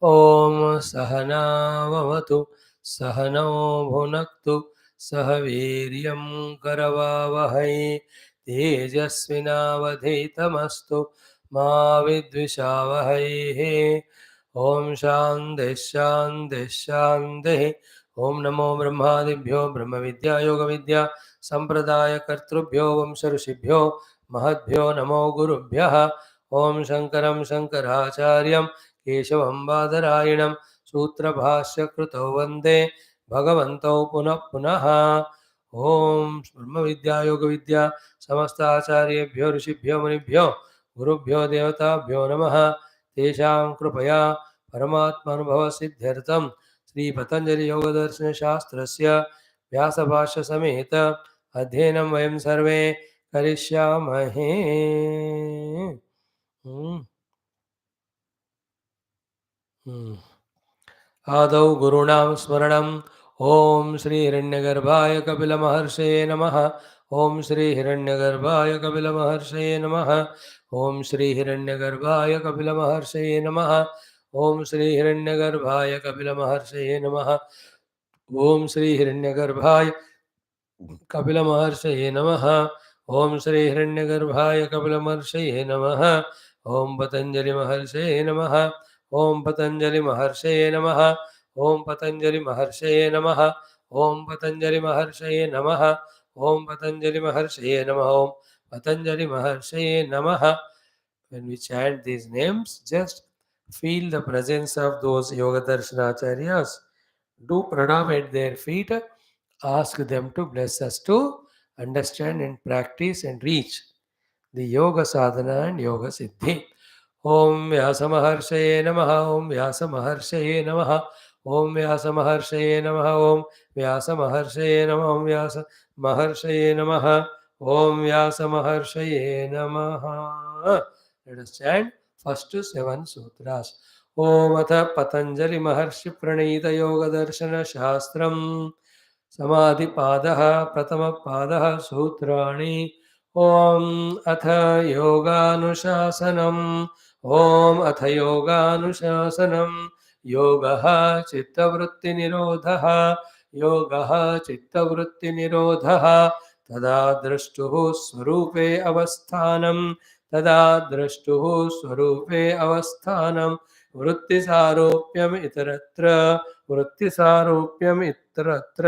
Om Sahana Vavatu Sahano Bhunaktu Sahaviryam Karavavahai Tejasvinavadhitamastu Ma Vidvishavahai. Om Shanti Shanti Shanti. Om Namo Brahmadibhyo Brahma Vidya Yoga Vidya Sampradaya Kartrubhyo Vamsharishibhyo Mahadbhyo Namo Gurubhyaha. Om Shankaram Shankaracharyam केशवं बादरायणं सूत्रभाष्यकृतौ वन्दे भगवन्तौ पुनः पुनः। ॐ ब्रह्मविद्यायोगविद्या समस्ताचार्येभ्यो ऋषिभ्यो मुनिभ्यो गुरुभ्यो देवताभ्यो नमः। तेषां कृपया परमात्मानुभवसिद्ध्यर्थं श्रीपतञ्जलियोगदर्शनशास्त्रस्य व्यासभाष्यसमेत अध्ययनं वयं सर्वे करिष्यामहे। आदौ गुरूणां स्मरणम्। ॐ श्री हिरण्यगर्भाय कपिलमहर्षये नमः। ॐ श्री हिरण्यगर्भाय कपिलमहर्षये नमः। ॐ श्री हिरण्यगर्भाय कपिलमहर्षये नमः। ॐ श्री हिरण्यगर्भाय कपिलमहर्षये नमः। ॐ श्री हिरण्यगर्भाय कपिलमहर्षये नमः। ॐ श्री हिरण्यगर्भाय कपिलमहर्षये नमः। ॐ पतञ्जलिमहर्षये नमः। ॐ पतञ्जलिमहर्षये नमः। ॐ पतञ्जलिमहर्षये नमः। ॐ पतञ्जलिमहर्षये नमः। ॐ पतञ्जलिमहर्षये नमः। ॐ पतञ्जलिमहर्षये नमः. When we chant these names, just feel the presence of those Yoga Darshanacharya's. Do pranam at their feet. Ask them to bless us to understand and practice and reach the Yoga Sadhana and Yoga Siddhi. Om Vyasa Maharshaya Namaha. Om Vyasa Maharshaya Namaha. Om Vyasa Maharshaya Namaha. Om Vyasa Maharshaya Namaha. Om Vyasa Maharshaya Namaha. Om Vyasa Maharshaya Namaha. Let us chant first 7 sutras. Om Atha Patanjali Maharshi Pranita Yoga Darshana Shastram समाधिपादः प्रथमपादः सूत्राणि ॐ अथ योगानुशासनम् ॐ अथ योगानुशासनम् योगः चित्तवृत्तिनिरोधः योगः चित्तवृत्तिनिरोधः तदा द्रष्टुः स्वरूपे अवस्थानं तदा द्रष्टुः स्वरूपे अवस्थानं वृत्तिसारूप्यम् इतरत्र वृत्तिसारूप्यम् इतरत्र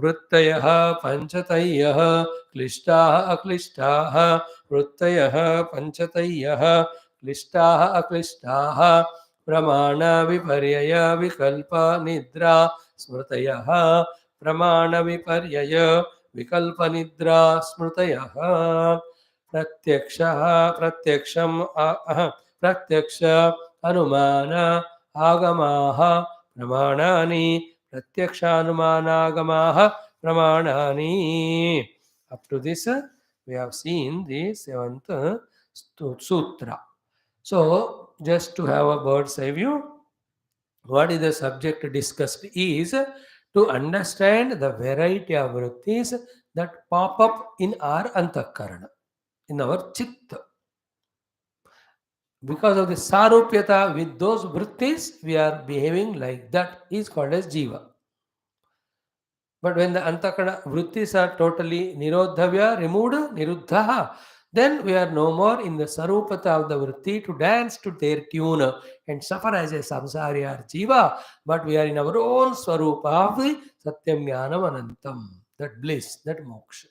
वृत्तयः पञ्चतयः क्लिष्टाः अक्लिष्टाः वृत्तयः पञ्चतयः क्लिष्टाः अक्लिष्टाः प्रमाणविपर्यय विकल्प निद्रा स्मृतयः प्रमाणविपर्यय विकल्प निद्रा स्मृतयः प्रत्यक्षः प्रत्यक्ष अनुमान आगमाः प्रमाणानि प्रत्यक्षानुमानागमाः प्रमाणानि. Up to this, we have seen the 7th sutra. So, just to have a bird's eye view, what is the subject discussed is to understand the variety of vrittis that pop up in our antakarana, in our chitta. Because of the sarupyata with those vrittis, we are behaving like that is called as jiva. But when the antakarana vrittis are totally nirodhavya, removed, niruddhaha, then we are no more in the sarupata of the vritti to dance to their tune and suffer as a samsari or jiva, but we are in our own swarupa of the satyam jnanam anantam, that bliss, that moksha.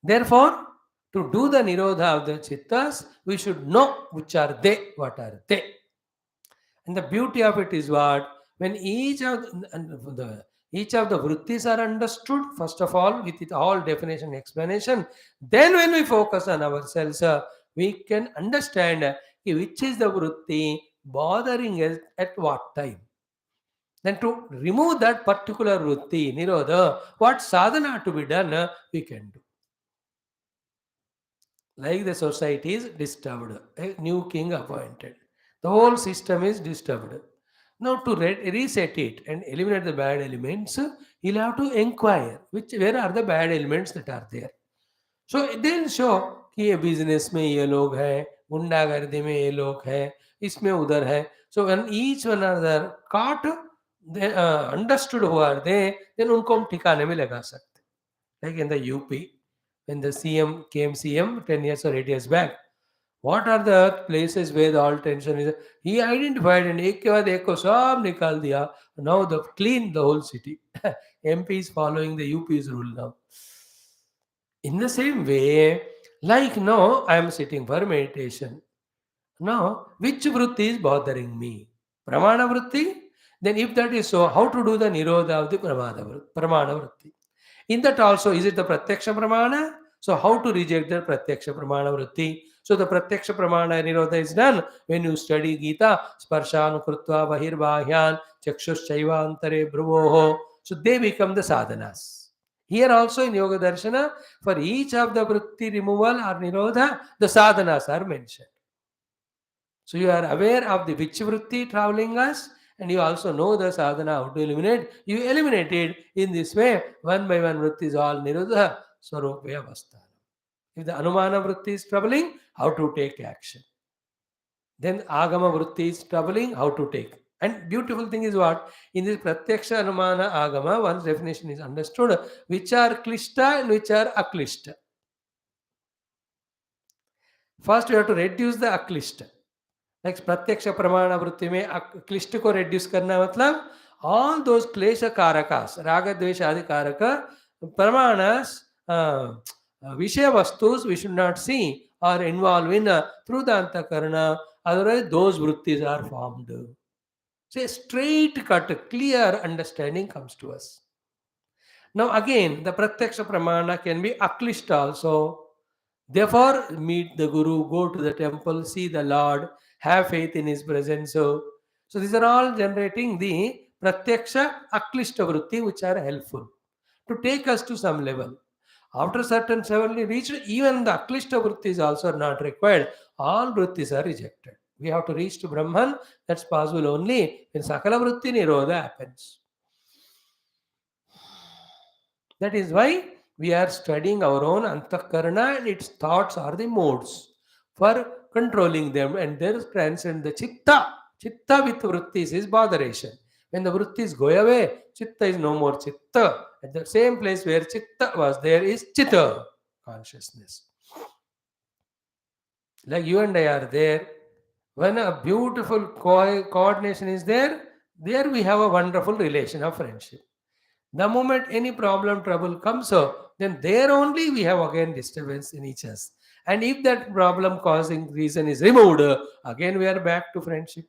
Therefore, to do the nirodha of the chittas, we should know which are they, what are they. And the beauty of it is what? When each of the vrittis are understood, first of all, with it all definition explanation, then when we focus on ourselves, we can understand which is the vritti bothering us at what time. Then to remove that particular vritti, nirodha, what sadhana to be done, we can do. Like the society is disturbed, a new king appointed. The whole system is disturbed. Now to reset it and eliminate the bad elements, he'll have to inquire where are the bad elements that are there. So they'll show कि ये business में ये लोग हैं, गुंडागर्दी में ये लोग हैं, इसमें उधर है. So when each one another caught, they understood who are they, then उनको हम ठिकाने में लगा सकते. Like in the UP, when the CM came CM 10 years or 8 years back, what are the places where the all tension is? He identified and एक के बाद एक को सब निकाल दिया. Now the clean the whole city. MP is following the UP's rule now. In the same way, like now I am sitting for meditation. Now, which vritti is bothering me? Pramana vritti? Then if that is so, how to do the nirodha of the pramana vritti? In that also, is it the pratyaksha pramana? So how to reject the pratyaksha pramana vritti? So the pratyaksha pramana nirodha is done when you study Gita, sparshan krutva bahirbahyan chakshushchaiva antare bhruvoho. So they become the sadhanas. Here also in Yoga Darshana, for each of the vritti removal or nirodha, the sadhanas are mentioned. So you are aware of the which vritti traveling us, and you also know the sadhana how to eliminate. You eliminate it in this way. One by one vritti is all nirodha, swarupaya avastha. If the anumana vritti is troubling, how to take action. Then agama vritti is troubling, how to take. And beautiful thing is what? In this pratyaksha anumana agama, one's definition is understood, which are klishta and which are aklishta. First, you have to reduce the aklishta. Like प्रत्यक्ष प्रमाण वृत्ति में क्लिष्ट को reduce करना मतलब all those klesha karakas, raga dvesha adi karaka pramanas, vishaya vastus we should not see or involve in through the antakarana, otherwise those vrittis are formed. So a straight cut, clear understanding comes to us. Now again, the pratyaksha pramana can be aklishta also. Therefore, meet the Guru, go to the temple, see the Lord, have faith in His presence. So these are all generating the pratyaksha aklishta vritti, which are helpful to take us to some level. After certain level we reach, even the aklishta vritti is also not required. All vrittis are rejected. We have to reach to Brahman. That's possible only when sakala vritti nirodha happens. That is why we are studying our own antakarana, and its thoughts are the modes for controlling them, and there transcend the chitta. Chitta with vrittis is botheration. When the vrittis go away, chitta is no more chitta. At the same place where chitta was, there is chitta, consciousness. Like you and I are there. When a beautiful coordination is there we have a wonderful relation of friendship. The moment any problem, trouble comes up, then there only we have again disturbance in each us. And if that problem causing reason is removed, again we are back to friendship.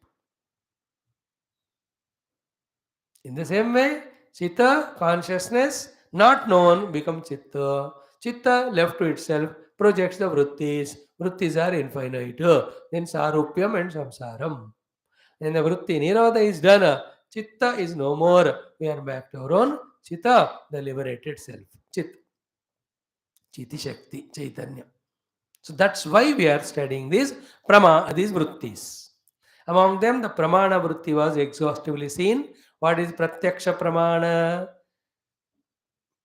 In the same way, chitta, consciousness, not known, becomes chitta. Chitta, left to itself, projects the vrittis. Vrittis are infinite. Then sarupyam and samsaram. Then the vritti nirodha is done. Chitta is no more. We are back to our own chitta, the liberated self. Chit. Chiti Shakti, Chaitanya. So that's why we are studying these vrittis. Among them, the pramana vritti was exhaustively seen. What is pratyaksha pramana?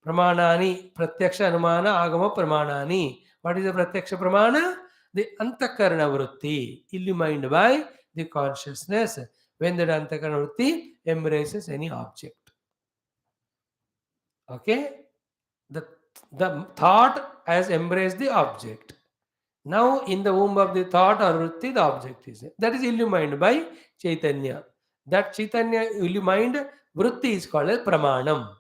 Pramanani, pratyaksha anumana agama pramanani. What is the pratyaksha pramana? The antakarana vritti, illumined by the consciousness. When that antakarana vritti embraces any object. Okay? The thought has embraced the object. Now, in the womb of the thought or vritti, the object is there. That is illumined by Chaitanya. That Chaitanya illumined vritti is called as pramanam.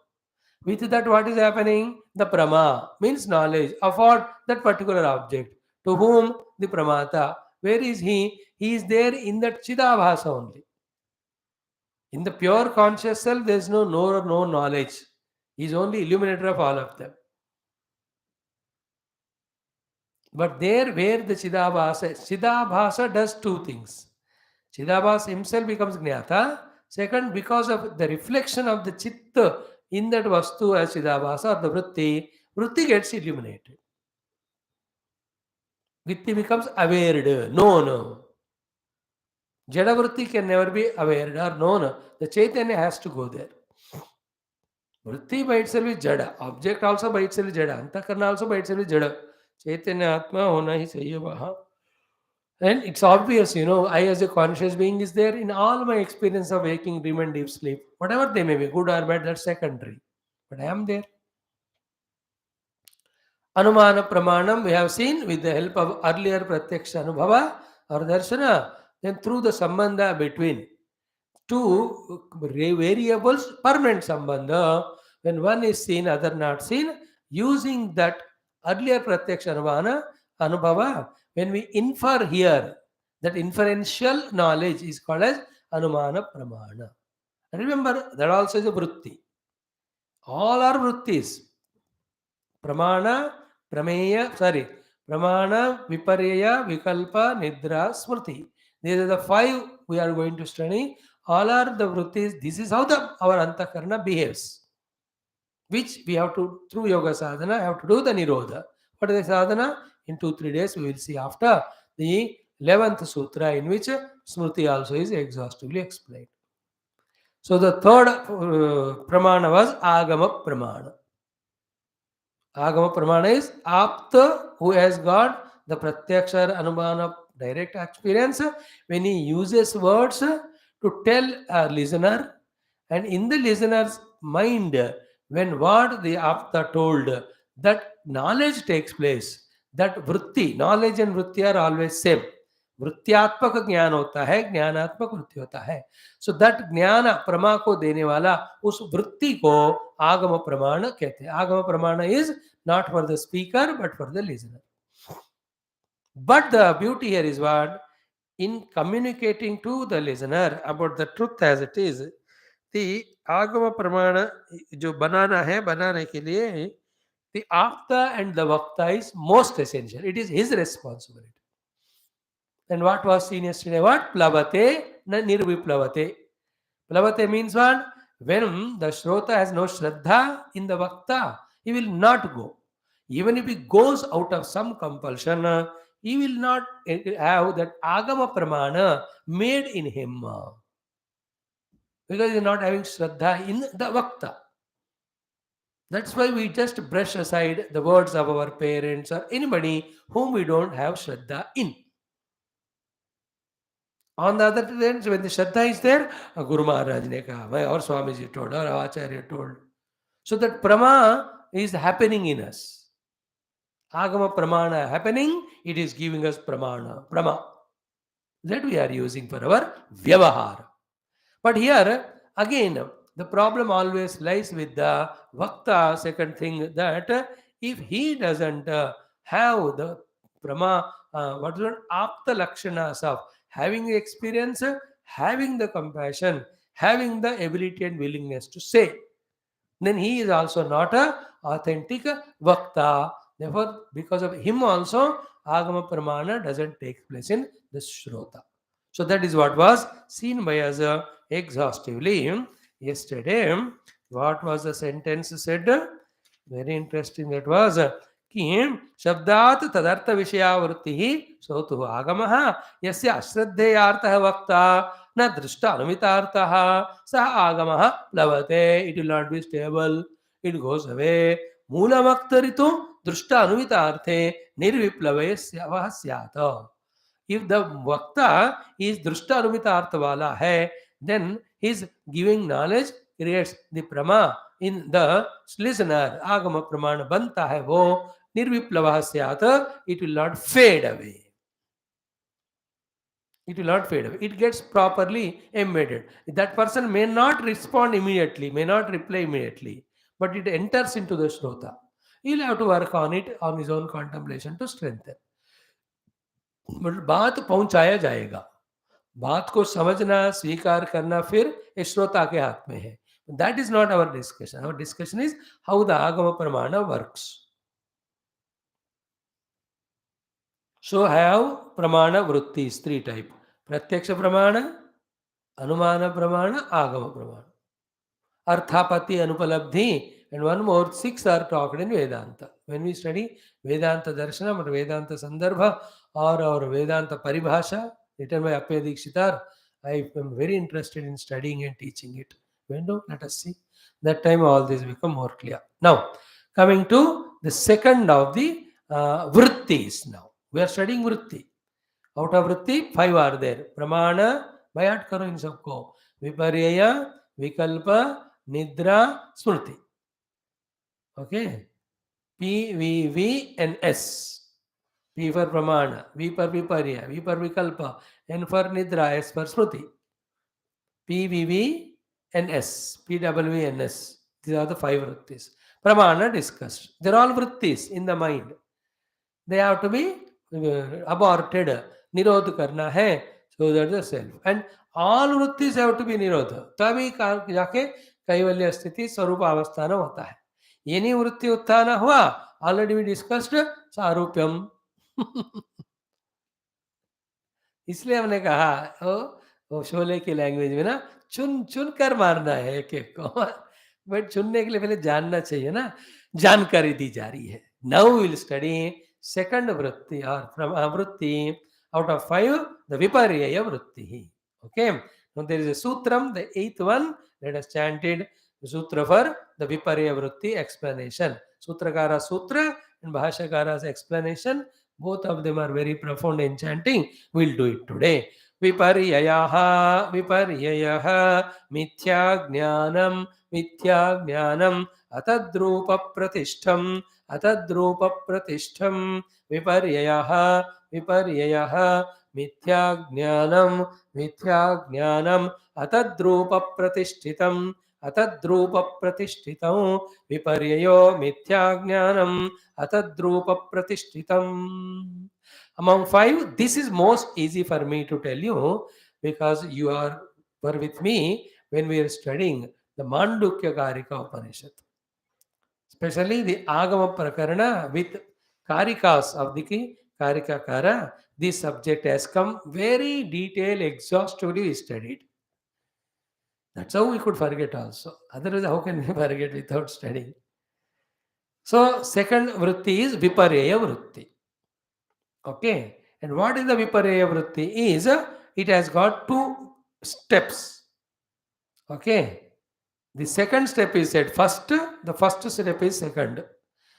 With that, what is happening? The prama means knowledge of what? That particular object. To whom? The pramata. Where is he? He is there in that chidabhasa only. In the pure conscious self, there is no knowledge. He is only illuminator of all of them. But there where the Chidabhasa does two things. Chidabhasa himself becomes Jnata. Second, because of the reflection of the Chitta in that Vastu as Chidabhasa or the Vritti gets illuminated. Vritti becomes aware, known. Jada Vritti can never be aware or known. The Chaitanya has to go there. Vritti by itself is Jada. Object also by itself is Jada. Antakarna also by itself is Jada. चैतन्य आत्मा होना ही चाहिए वहां And it's obvious, I as a conscious being is there in all my experience of waking, dream, and deep sleep. Whatever they may be, good or bad, that's secondary. But I am there. Anumana Pramanam, we have seen with the help of earlier Pratyaksha Anubhava or Darshana, then through the Sambandha between two variables, permanent Sambandha, when one is seen, other not seen, using that earlier Pratyaksha Anubhava, when we infer here, that inferential knowledge is called as Anumana Pramana. Remember, that also is a Vrutti. All are Vrutthis. Pramana, Pramana, Viparyaya, Vikalpa, Nidra, Smriti. These are the five we are going to study. All are the Vrutthis. This is how our Antakarna behaves, which we have to, through Yoga Sadhana, have to do the Nirodha. What is the Sadhana? In 2-3 days, we will see after the 11th Sutra, in which Smriti also is exhaustively explained. So the third Pramana was Agama Pramana. Agama Pramana is Apta, who has got the Pratyaksha Anumana direct experience, when he uses words to tell a listener, and in the listener's mind, when what the Apta told, that knowledge takes place, that Vritti, knowledge and Vritti are always same. वृत्त्यात्मक ज्ञान होता है, ज्ञानात्मक वृत्ति होता है. So that ज्ञान प्रमा को देने वाला उस वृत्ति को आगम प्रमाण कहते हैं. आगम प्रमाण is not for the speaker but for the listener. But the beauty here is what, in communicating to the listener about the truth as it is, the agama pramana जो बनाना है, बनाने के लिए the apta and the vakta is most essential. It is his responsibility. And what was seen yesterday? What? Plavate na nirviplavate. Plavate means what? When the Shrota has no Shraddha in the Vakta, he will not go. Even if he goes out of some compulsion, he will not have that Agama Pramana made in him. Because he is not having Shraddha in the Vakta. That's why we just brush aside the words of our parents or anybody whom we don't have Shraddha in. On the other hand, when the Shraddha is there, Guru Maharaj ne kaha, or Swamiji told, or Acharya told. So that Prama is happening in us. Agama Pramana happening, it is giving us Pramana, Prama. That we are using for our Vyavahara. But here, again, the problem always lies with the Vakta, second thing, that if he doesn't have the Prama, what is it, Apta Lakshanas of having the experience, having the compassion, having the ability and willingness to say, then he is also not a authentic Vakta. Therefore, because of him also, Agama Pramana doesn't take place in the Shrota. So that is what was seen by us exhaustively yesterday. What was the sentence said? Very interesting that was. कि शब्दात् तदर्थ विषयावृत्तिः श्रोतुः आगमः यस्य अश्रद्धेयार्थः वक्ता न दृष्ट अनुमितार्थः सः आगमः प्लवते. It will not be stable, it goes away. मूलवक्तरितु दृष्ट अनुमितार्थे निर्विप्लवे स्यात्. If the Vakta is Drishta Anumita Artha wala hai, then his giving knowledge creates the Prama in the listener. Agama Pramana banta hai wo nirviplavaha syat, it will not fade away. It will not fade away. It gets properly embedded. That person may not respond immediately, may not reply immediately, but it enters into the Shrota. He will have to work on it on his own contemplation to strengthen. बात पहुंचाया जाएगा. बात को समझना, स्वीकार करना फिर श्रोता के हाथ में है. That is not our discussion. Our discussion is how the Agama Pramana works. So have Pramana Vrutthis, 3 types. Pratyaksha Pramana, Anumana Pramana, Agama Pramana. Arthapati, Anupalabdhi, and one more, 6 are talked in Vedanta. When we study Vedanta Darshanam or Vedanta Sandarbha or our Vedanta Paribhasha, written by Appaya Dikshitar, I am very interested in studying and teaching it. When do? Let us see. That time all this become more clear. Now, coming to the second of the Vrutthis now. We are studying Vritti. Out of vritti, 5 are there. Pramana, by heart karo in sabko. Viparyaya, vikalpa, nidra, smriti. Okay. P, V, V, and S. P for pramana, V for viparya, V for vikalpa, N for nidra, S for smriti. P, V, V, and S. P, W, V, and S. These are the 5 vrittis. Pramana discussed. They're all vrittis in the mind. They have to be aborted. Nirodha karna hai. So that's the self. And all vrittis have to be nirodha. तभी जाके कैवल्य स्थिति स्वरूप अवस्थान होता है. Any वृत्ति उत्थान हुआ, already we discussed सारूप्यम. इसलिए हमने कहा वो शोले की लैंग्वेज में ना, चुन चुन कर मारना है एक एक को. बट चुनने के लिए पहले जानना चाहिए ना. जानकारी दी जा रही है. Now will study second vritti or from vritti. Out of 5, the viparyaya vritti. Okay. Now there is a sutram, the 8th one. Let us chant it. The sutra for the viparyaya vritti explanation. Sutrakara sutra and Bhashyakara's explanation. Both of them are very profound in chanting. We'll do it today. Viparyayaha, viparyayaha, mithya jnanam, mithya jnanam, atadrupa pratishtham, atadrupa pratishtham, viparyayaha, viparyayaha, mithya jnanam, mithya jnanam, atadrupa pratishtham, atadrupa pratishtham, viparyayo mithya jnanam, atadrupa pratishtham. Among 5, this is most easy for me to tell you because you were with me when we are studying the Mandukya Karika Upanishad. Especially the Agama Prakarana with Karikas of the Karikakara, this subject has come very detailed, exhaustively studied. That's how we could forget also. Otherwise, how can we forget without studying? So, second vritti is Viparyaya vritti. Okay. And what is the Viparyaya vritti? Is it has got 2 steps. Okay. The second step is said first, the first step is second.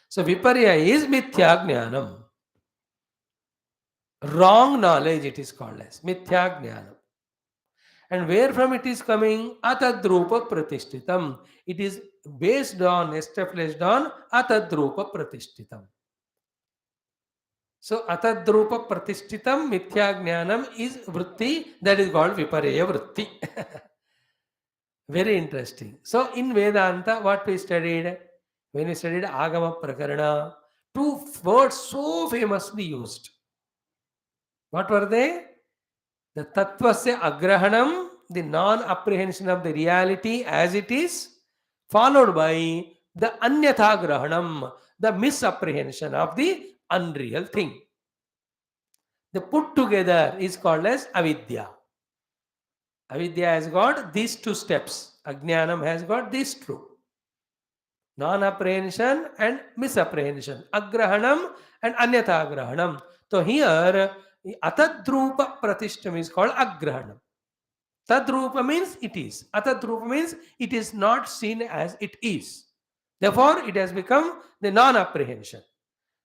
So Viparya is Mithya Jnanam. Wrong knowledge it is called as Mithya Jnanam. And where from it is coming? Atadrupa Pratishtitam. It is based on, established on Atadrupa Pratishtitam. So Atadrupa Pratishtitam Mithya Jnanam is vritti, that is called Viparya vritti. Very interesting. So in Vedanta, what we studied? When we studied Agama Prakarana, 2 words so famously used. What were they? The Tattvasya Agrahanam, the non-apprehension of the reality as it is, followed by the Anyatha Grahanam, the misapprehension of the unreal thing. The put together is called as Avidya. Avidya has got these 2 steps. Ajnanam has got these 2. Non-apprehension and misapprehension. Agrahanam and Anyatha Agrahanam. So here, Atadrupa Pratishtam is called Agrahanam. Tadrupa means it is. Atadrupa means it is not seen as it is. Therefore, it has become the non-apprehension.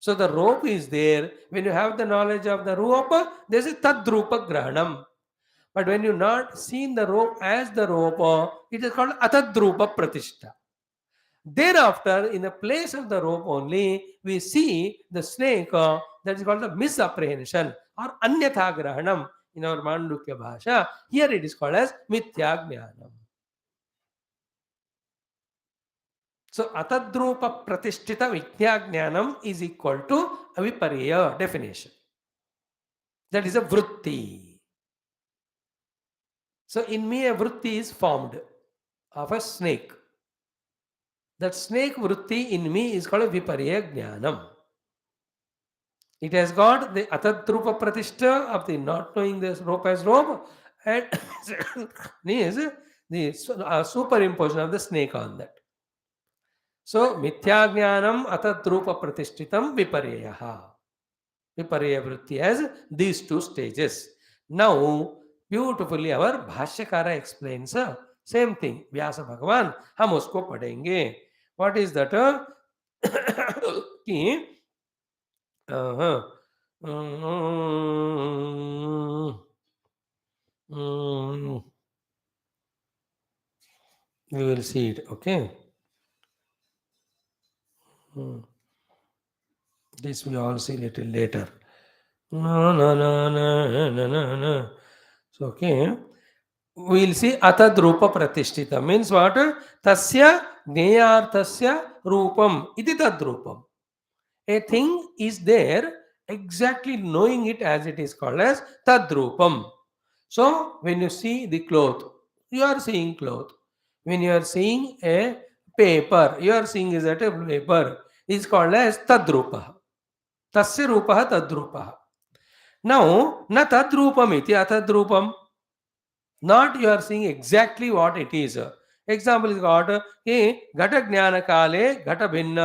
So the rope is there. When you have the knowledge of the rope, there is a Tadrupa Grahanam. But when you not seen the rope as the rope, it is called Atadrupa Pratishta. Thereafter, in the place of the rope only, we see the snake, that is called the misapprehension or Anyatha Grahanam in our Mandukya Bhasha. Here it is called as Mithya Jnanam. So, Atadrupa Pratishtita Mithya Jnanam is equal to Viparya definition. That is a vritti. So, in me a vritti is formed of a snake. That snake vritti in me is called a Viparya Jnanam. It has got the Atadrupa Pratishta of the not knowing this rope as rope, and is the superimposition of the snake on that. So, Mithya Jnanam Atadrupa Pratishtitam Viparyaha. Viparya vritti has these 2 stages. Now, beautifully our Bhashyakara explains same thing. Vyasa Bhagavan, हम उसको पढ़ेंगे. What is that? कि Mm, mm, we will see it. Okay. Mm. This we all see little later. No, no, no, no, no, no, no. So, okay. We'll see atadrupa pratishtita. Means what? Tasya gneyarthasya rupam. Iti tadrupam. A thing is there, exactly knowing it as it is called as tadrupam. So, when you see the cloth, you are seeing cloth. When you are seeing a paper, you are seeing is that a paper is called as tadrupa. Tasya rupa tadrupa. Now, na tadrupam iti atadrupam. Not you are seeing exactly what it is. Example is got कि घट ज्ञान काले घट भिन्न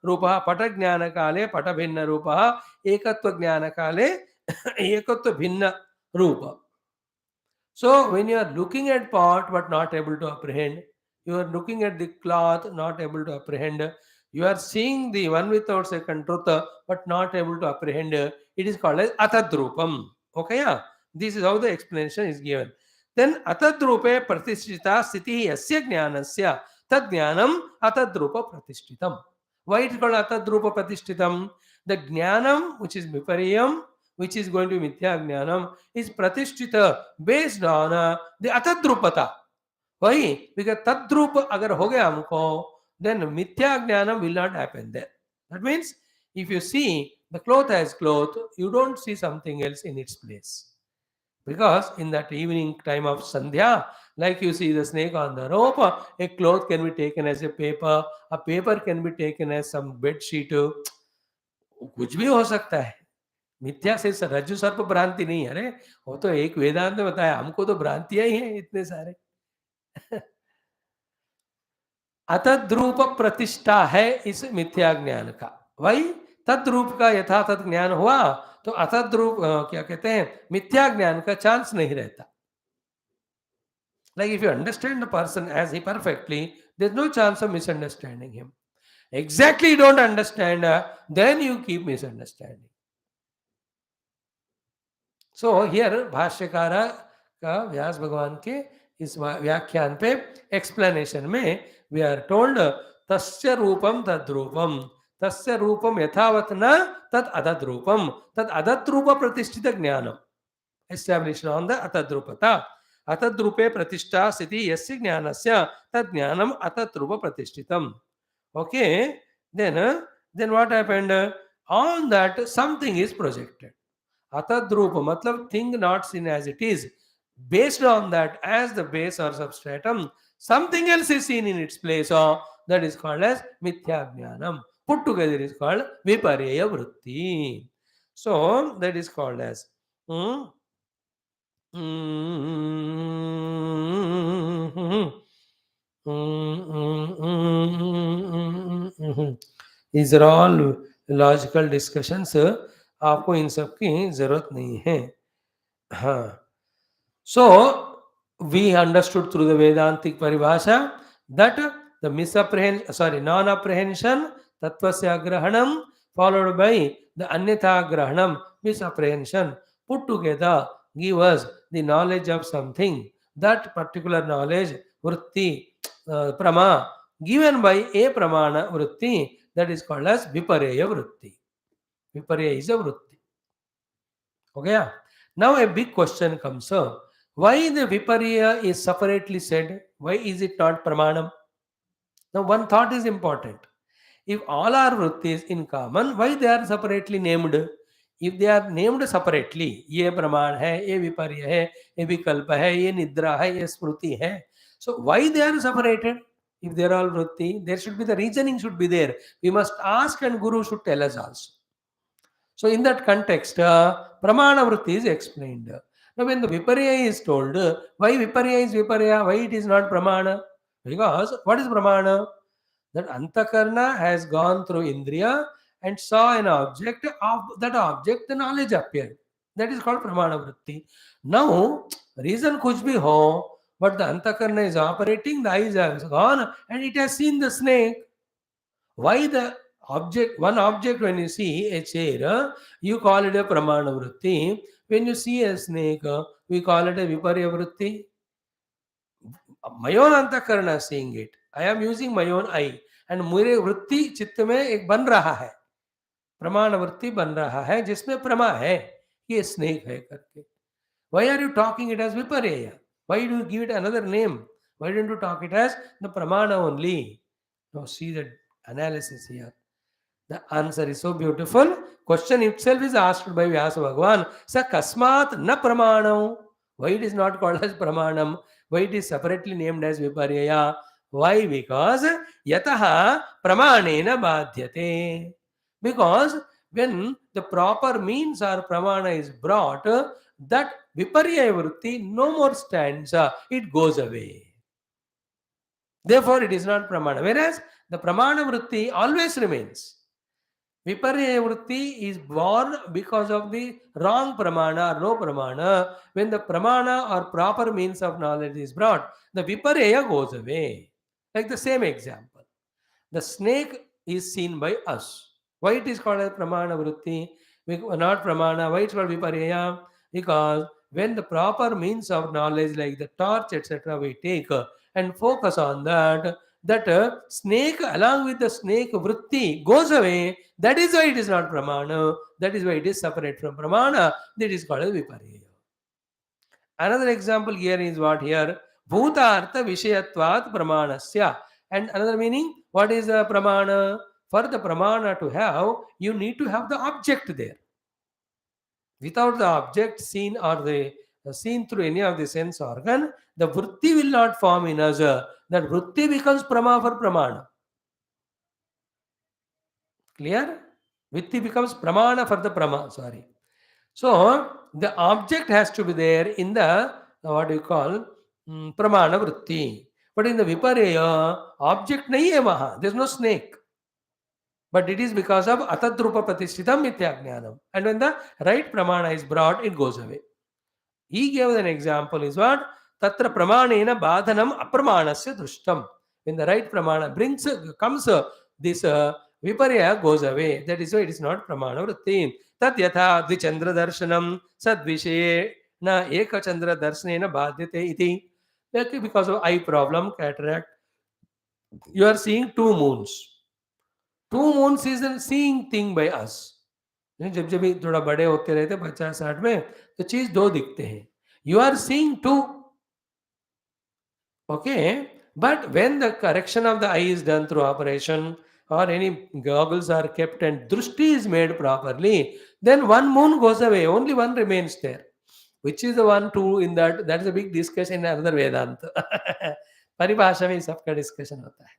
रूपः पट ज्ञान काले पट भिन्न रूपः एकत्व ज्ञान काले एकत्व भिन्न रूप. So when you are looking at pot but not able to apprehend, you are looking at the cloth not able to apprehend, you are seeing the one without second truth but not able to apprehend, it is called as atadrupam. Okay, yeah? This is how the explanation is given. Then atadrupe pratishtita sthiti yasya jnanasya tad jnanam atadrupa pratishtitam. Why it is called atadrupa pratishtitam? The jnanam which is vipariyam, which is going to be mithya jnanam, is pratishtita based on the atadrupata. Why? Because tadrupa agar ho gaya हमको, then mithya jnanam will not happen there. That means if you see the cloth as cloth, you don't see something else in its place. Because in that evening time of Sandhya, like you see the snake on the rope, a cloth can be taken as a paper can be taken as some bed sheet, कुछ भी हो सकता है. मिथ्या से रज्जु सर्प भ्रांति नहीं है. अरे वो तो एक वेदांत में बताया, हमको तो भ्रांतियां ही हैं इतने सारे. अतद्रूप प्रतिष्ठा है इस मिथ्या ज्ञान का. वही तद्रूप का यथा तद ज्ञान हुआ तो अतद्रूप क्या कहते हैं, मिथ्या ज्ञान का चांस नहीं रहता. Like if you understand the person as he perfectly, there's no chance of misunderstanding him. Exactly you don't understand, then you keep misunderstanding. So here भाष्यकारा का व्यास भगवान के इस व्याख्यान पे एक्सप्लेनेशन में वी आर टोल्ड तस्य रूपम तद्रूपम, तस्य रूपम यथावत न तद अतद्रूपम, तद अतद्रूप प्रतिष्ठित ज्ञानम एस्टैब्लिश्ड ऑन द अतद्रूपता. अतद्रूपे प्रतिष्ठा स्थिति यस्य ज्ञानस्य तद ज्ञानम अतद्रूप प्रतिष्ठितम. Okay, then what happened? On that something is projected. Atadrupa matlab thing not seen as it is. Based on that as the base or substratum, something else is seen in its place. Or that is called as mithya jnanam. Put together is called viparyaya vritti. So that is called as These are all logical discussions. आपको इन सब की जरूरत नहीं है. हाँ. So we understood through the Vedantic paribhasha that the non-apprehension, tattvasya grahanam, followed by the anyatha grahanam, misapprehension, put together give us the knowledge of something. That particular knowledge, vritti, prama, given by a pramana vritti, that is called as viparaya vritti. Viparaya is a vritti. Okay? Yeah? Now a big question comes up. Why the viparya is separately said? Why is it not pramanam? Now one thought is important. If all are vrittis in common, why they are separately named? If they are named separately, ये प्रमाण है, ये विपर्य है, ये विकल्प है, ये निद्रा है, ये स्मृति है. So why they are separated? If they are all vritti, there should be the reasoning should be there. We must ask and Guru should tell us also. So in that context, pramana vritti is explained. Now when the viparya is told, why viparya is viparya, why it is not pramana? Because what is pramana? That antakarna has gone through indriya and saw an object, of that object the knowledge appeared. That is called pramana vritti. Now, reason kuch bhi ho, but the antakarna is operating, the eyes have gone and it has seen the snake. Why the Object, one object, when you see a chair, you call it a pramana vritti. When you see a snake, we call it a viparya vritti. My own अंतःकरण is seeing it. I am using my own eye. And मेरे वृत्ति चित्त में एक बन रहा है, प्रमाण वृत्ति बन रहा है जिसमें प्रमा है, ये स्नेक है करके. Why are you talking it as viparya? Why do you give it another name? Why don't you talk it as the pramana only? Now see the analysis here. The answer is so beautiful. Question itself is asked by Vyasa Bhagavan. Sa kasmat na pramanam. Why it is not called as pramanam? Why it is separately named as viparyaya? Why? Because yataha pramanena badhyate. Because when the proper means or pramana is brought, that viparyaya vritti no more stands. It goes away. Therefore, it is not pramana. Whereas the pramana vritti always remains. Viparya vritti is born because of the wrong pramana or no pramana. When the pramana or proper means of knowledge is brought, the viparya goes away. Like the same example. The snake is seen by us. Why it is called as pramana vritti? Not pramana. Why it's called viparya? Because when the proper means of knowledge like the torch, etc., we take and focus on that, that snake along with the snake vritti goes away. That is why it is not pramana. That is why it is separate from pramana. That is called as viparya. Another example here is what here? Bhutartha vishayatvat pramanasya. And another meaning, what is the pramana? For the pramana to have, you need to have the object there. Without the object seen or the seen through any of the sense organ, the vritti will not form in us. That vritti becomes prama for pramana. Clear? Vritti becomes pramana for the prama. Sorry. So the object has to be there in the what do you call pramana vritti. But in the viparya, object nahi hai wahan. There is no snake. But it is because of atadrupa pratishthitam mityajnanam. And when the right pramana is brought, it goes away. He gave an example is what? Tatra pramanena badhanam apramanasya drushtam. When the right pramana comes, this viparya goes away. That is why it is not pramana vritti. Tat yatha dvichandra darshanam sadvishaye na ekachandra darshanena badhyate iti. Because of eye problem, cataract, you are seeing two moons. Two moons is a seeing thing by us. जब जब भी थोड़ा बड़े होते रहते 50-60 में तो चीज दो दिखते हैं. You are seeing two. Okay, but when the correction of the eye is done through operation or any goggles are kept and drushti is made properly, then one moon goes away, only one remains there. Which is the one, two in that? That is a big discussion in another Vedanta. Paribhasha में सबका discussion होता है.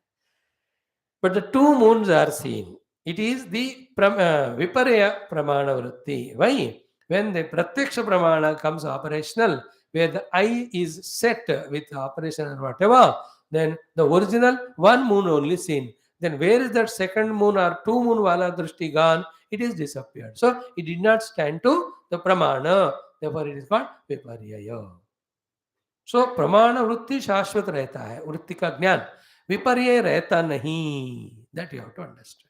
But the two moons are seen. It is the viparya pramana vritti. Why? When the pratyaksha pramana comes operational, where the eye is set with operation or whatever, then the original one moon only seen. Then where is that second moon or two moon wala drishti gone? It is disappeared. So it did not stand to the pramana. Therefore it is called viparyaya. So pramana vritti shashvat रहता है, वृत्ति का ज्ञान. विपर्य रहता नहीं. That you have to understand.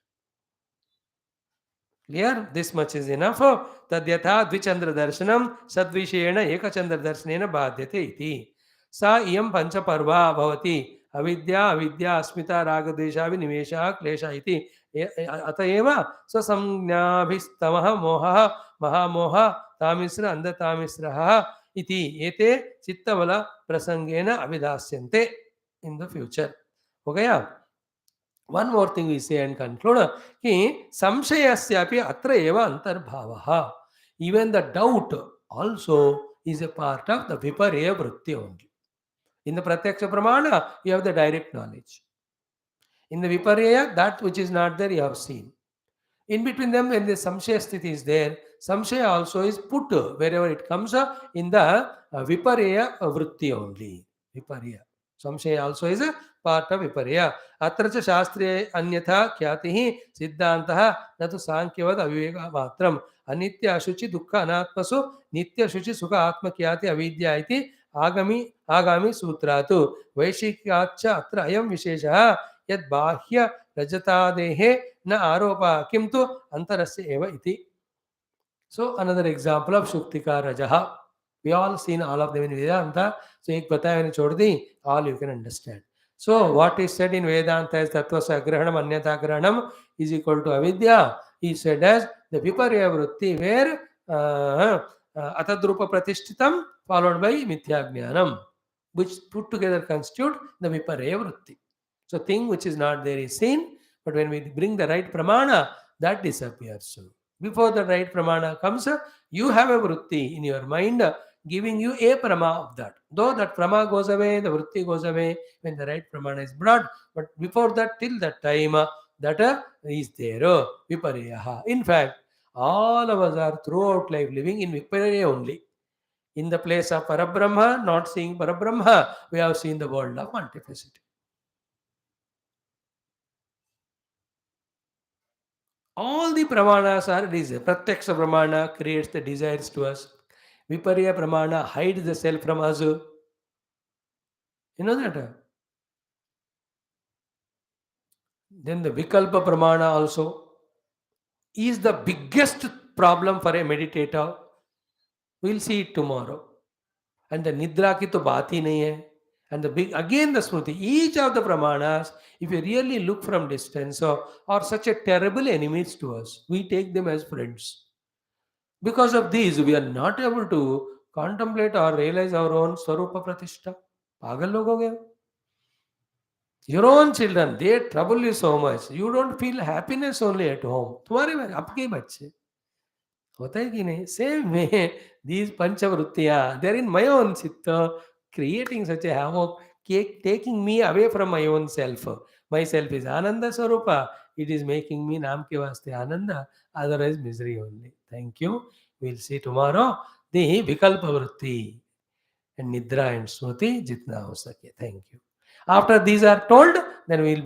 Clear? This much is enough. Tadyatha dvichandra darshanam sadvishayena ekachandra darshanena badhyate iti. Sa iyam pancha parva bhavati. Avidya, avidya, asmita, raga, desha, vinimesha, klesha iti. Atayeva sasamgnabhistamaha moha mahamoha tamisra anda tamisraha iti. Ete chittavala prasangena avidasyante in the future. Okay? One more thing we say and conclude. Ki samshayasyapi atra eva antarbhavaha. Even the doubt also is a part of the viparya vritti only. In the pratyaksha pramana, you have the direct knowledge. In the viparya, that which is not there, you have seen. In between them, when the samshaya sthiti is there, samshaya also is put wherever it comes in the viparya vritti only. Viparya. Samshaya also is a part of viparya. Atra cha shastre anyatha khyatihi siddhantaha natu sankhyavad aviveka matram anitya ashuchi dukkha anatmasu nitya ashuchi sukha atma khyati avidya iti agami sutratu vaishikyacha atra ayam visheshaha yad bahya rajatadehe na aropa kimtu antarasya eva iti. So another example of Shuktika Rajaha. We all seen all of them in Vedanta. So ek bataya maine chhod di, all you can understand. So what is said in Vedanta is Tattva Sagrahanam Anyata Grahanam is equal to Avidya. He said as the Viparya Vritti where Atadrupa Pratishtitam followed by Mithya Jnanam, which put together constitute the Viparya Vritti. So thing which is not there is seen, but when we bring the right pramana, that disappears. So before the right pramana comes, you have a vritti in your mind giving you a prama of that. Though that prama goes away, the vritti goes away when the right pramana is brought. But before that, till that time, that is there. Viparyaha. In fact, all of us are throughout life living in Viparya only. In the place of Parabrahma, not seeing Parabrahma, we have seen the world of multiplicity. All the pramanas are desire. Pratyaksha pramana creates the desires to us. Viparya pramana hides the self from us. You know that? Then the vikalpa pramana also is the biggest problem for a meditator. We'll see it tomorrow. And the nidra ki to baat hi nahi hai. And the big again the smruti. Each of the pramanas, if you really look from distance, are such a terrible enemies to us. We take them as friends. Because of these, we are not able to contemplate or realize our own Swarupa Pratishta. Pagal log ho gaya. Your own children, they trouble you so much. You don't feel happiness only at home. तुम्हारे में आपके बच्चे होता है कि नहीं? Same way, these panchavrittiya, they're in my own chitta, creating such a havoc, taking me away from my own self. Myself is Ananda Swarupa. It is making me Naam ke vaste Ananda, otherwise misery only. Thank you. We'll see tomorrow the Vikalpa Vritti and Nidra and Smriti jitna ho sake. Thank you. After these are told, then we'll